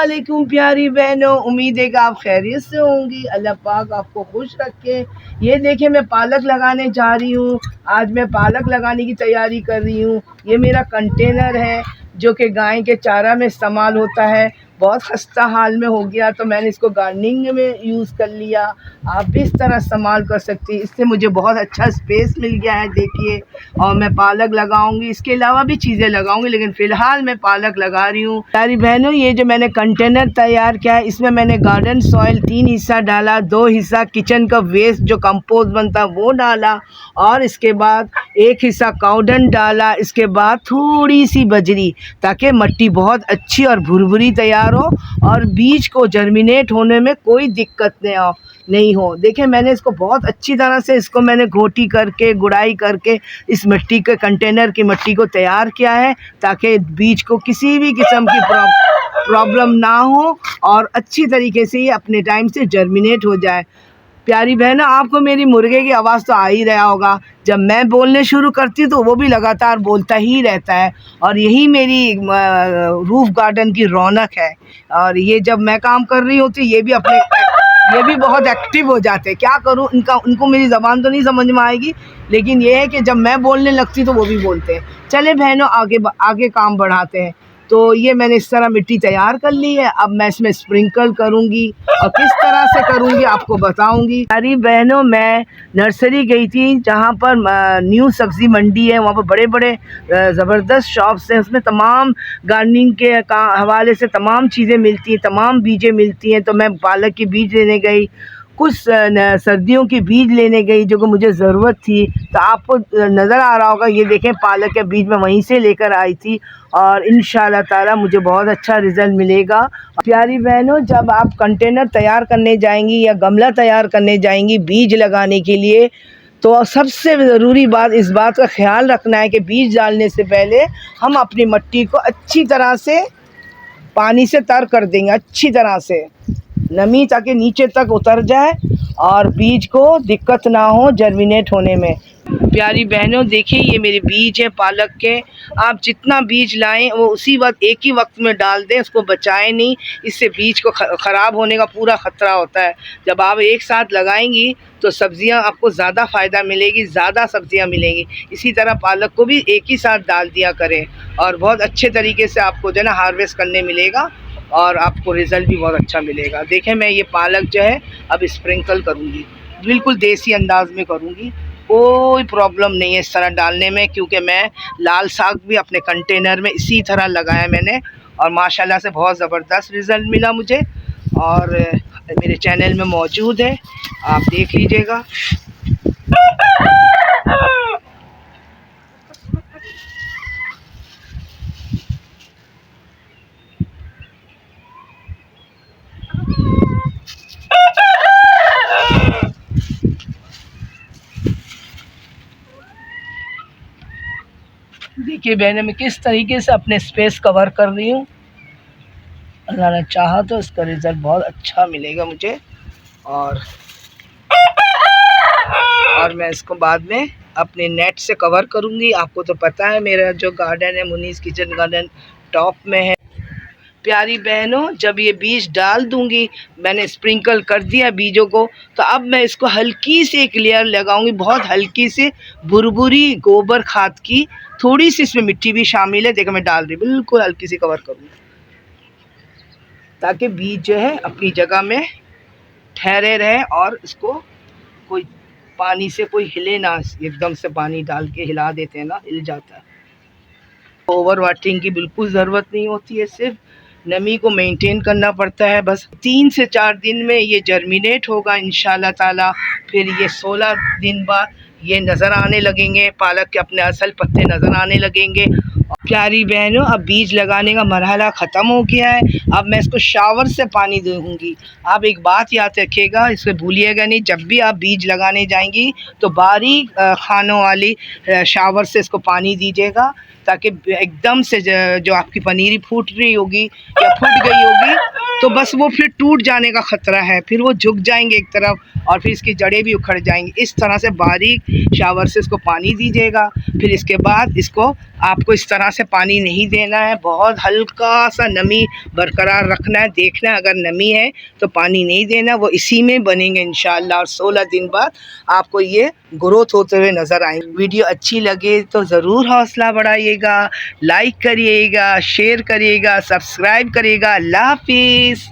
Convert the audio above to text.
वालेकुम प्यारी बहनों, उम्मीद है कि आप खैरियत से होंगी। अल्लाह पाक आपको खुश रखे। ये देखें, मैं पालक लगाने जा रही हूँ। आज मैं पालक लगाने की तैयारी कर रही हूँ। ये मेरा कंटेनर है जो कि गाय के चारा में इस्तेमाल होता है। बहुत खस्ता हाल में हो गया तो मैंने इसको गार्डनिंग में यूज़ कर लिया। आप भी इस तरह इस्तेमाल कर सकती हैं। इससे मुझे बहुत अच्छा स्पेस मिल गया है, देखिए। और मैं पालक लगाऊंगी, इसके अलावा भी चीज़ें लगाऊंगी, लेकिन फ़िलहाल मैं पालक लगा रही हूँ। प्यारी बहनों, ये जो मैंने कंटेनर तैयार किया है, इसमें मैंने गार्डन सॉइल 3 हिस्सा डाला, 2 हिस्सा किचन का वेस्ट जो कंपोस्ट बनता है वो डाला, और इसके बाद 1 हिस्सा काउडन डाला। इसके बाद थोड़ी सी बजरी, ताकि मिट्टी बहुत अच्छी और भुरभुरी तैयार हो और बीज को जर्मिनेट होने में कोई दिक्कत नहीं हो। देखिए, मैंने इसको बहुत अच्छी तरह से मैंने घोटी करके, गुड़ाई करके इस मिट्टी के कंटेनर की मिट्टी को तैयार किया है, ताकि बीज को किसी भी किस्म की प्रॉब्लम ना हो और अच्छी तरीके से ये अपने टाइम से जर्मिनेट हो जाए। प्यारी बहनों, आपको मेरी मुर्गे की आवाज़ तो आ ही रहा होगा। जब मैं बोलने शुरू करती तो वो भी लगातार बोलता ही रहता है, और यही मेरी रूफ गार्डन की रौनक है। और ये जब मैं काम कर रही होती ये भी बहुत एक्टिव हो जाते हैं। क्या करूं, उनको मेरी ज़बान तो नहीं समझ में आएगी, लेकिन ये है कि जब मैं बोलने लगती तो वो भी बोलते हैं। चले बहनों, आगे काम बढ़ाते हैं। तो ये मैंने इस तरह मिट्टी तैयार कर ली है। अब मैं इसमें स्प्रिंकल करूँगी, और किस तरह से करूँगी आपको बताऊँगी। सारी बहनों, मैं नर्सरी गई थी जहाँ पर न्यू सब्ज़ी मंडी है। वहाँ पर बड़े बड़े ज़बरदस्त शॉप्स हैं, उसमें तमाम गार्डनिंग के हवाले से तमाम चीज़ें मिलती हैं, तमाम बीजें मिलती हैं। तो मैं पालक की बीज लेने गई, कुछ सर्दियों की बीज लेने गई जो कि मुझे ज़रूरत थी। तो आपको नज़र आ रहा होगा, ये देखें, पालक के बीज मैं वहीं से लेकर आई थी, और इंशाल्लाह ताला मुझे बहुत अच्छा रिज़ल्ट मिलेगा। प्यारी बहनों, जब आप कंटेनर तैयार करने जाएंगी या गमला तैयार करने जाएंगी बीज लगाने के लिए, तो सबसे ज़रूरी बात इस बात का ख्याल रखना है कि बीज डालने से पहले हम अपनी मिट्टी को अच्छी तरह से पानी से तर कर देंगे, अच्छी तरह से नमी, ताकि नीचे तक उतर जाए और बीज को दिक्कत ना हो जर्मिनेट होने में। प्यारी बहनों, देखिए, ये मेरे बीज हैं पालक के। आप जितना बीज लाएं वो उसी वक्त एक ही वक्त में डाल दें, उसको बचाएं नहीं। इससे बीज को ख़राब होने का पूरा ख़तरा होता है। जब आप एक साथ लगाएंगी तो सब्ज़ियां आपको ज़्यादा फ़ायदा मिलेगी, ज़्यादा सब्ज़ियां मिलेंगी। इसी तरह पालक को भी एक ही साथ डाल दिया करें, और बहुत अच्छे तरीके से आपको जो है ना हार्वेस्ट करने मिलेगा, और आपको रिज़ल्ट भी बहुत अच्छा मिलेगा। देखें, मैं ये पालक जो है अब स्प्रिंकल करूँगी, बिल्कुल देसी अंदाज में करूँगी। कोई प्रॉब्लम नहीं है इस तरह डालने में, क्योंकि मैं लाल साग भी अपने कंटेनर में इसी तरह लगाया मैंने, और माशाल्लाह से बहुत ज़बरदस्त रिज़ल्ट मिला मुझे। और मेरे चैनल में मौजूद है, आप देख लीजिएगा। देखिए बहने, मैं किस तरीके से अपने स्पेस कवर कर रही हूँ। अल्लाह ने चाहा तो इसका रिज़ल्ट बहुत अच्छा मिलेगा मुझे, और मैं इसको बाद में अपने नेट से कवर करूँगी। आपको तो पता है मेरा जो गार्डन है मुनीस किचन गार्डन टॉप में है। प्यारी बहनों, जब ये बीज डाल दूंगी, मैंने स्प्रिंकल कर दिया बीजों को, तो अब मैं इसको हल्की सी एक लेयर लगाऊंगी, बहुत हल्की सी भुरभुरी गोबर खाद की। थोड़ी सी इसमें मिट्टी भी शामिल है, देखो मैं डाल रही, बिल्कुल हल्की सी कवर करूँगी, ताकि बीज जो है अपनी जगह में ठहरे रहे, और इसको कोई पानी से कोई हिले ना। एकदम से पानी डाल के हिला देते हैं ना, हिल जाता है। ओवर वाटरिंग की बिल्कुल ज़रूरत नहीं होती है, सिर्फ नमी को मेंटेन करना पड़ता है बस। 3 से 4 दिन में ये जर्मिनेट होगा इंशाल्लाह ताला। फिर ये 16 दिन बाद ये नज़र आने लगेंगे, पालक के अपने असल पत्ते नज़र आने लगेंगे। प्यारी बहनों, अब बीज लगाने का मरहला ख़त्म हो गया है। अब मैं इसको शावर से पानी दूँगी। आप एक बात याद रखिएगा, इसे भूलिएगा नहीं, जब भी आप बीज लगाने जाएंगी तो बारीक खानों वाली शावर से इसको पानी दीजिएगा, ताकि एकदम से जो आपकी पनीरी फूट रही होगी या फूट गई होगी तो बस वो फिर टूट जाने का ख़तरा है, फिर वो झुक जाएंगे एक तरफ और फिर इसकी जड़ें भी उखड़ जाएंगी। इस तरह से बारीक शावर से इसको पानी दीजिएगा। फिर इसके बाद इसको आपको इस तरह से पानी नहीं देना है, बहुत हल्का सा नमी बरकरार रखना है। देखना है अगर नमी है तो पानी नहीं देना, वो इसी में बनेंगे इंशाअल्लाह। और 16 दिन बाद आपको ये ग्रोथ होते हुए नज़र आएंगे। वीडियो अच्छी लगे तो ज़रूर हौसला बढ़ाइएगा, लाइक करिएगा, शेयर करिएगा, सब्सक्राइब करिएगा। अल्लाह हाफिज़।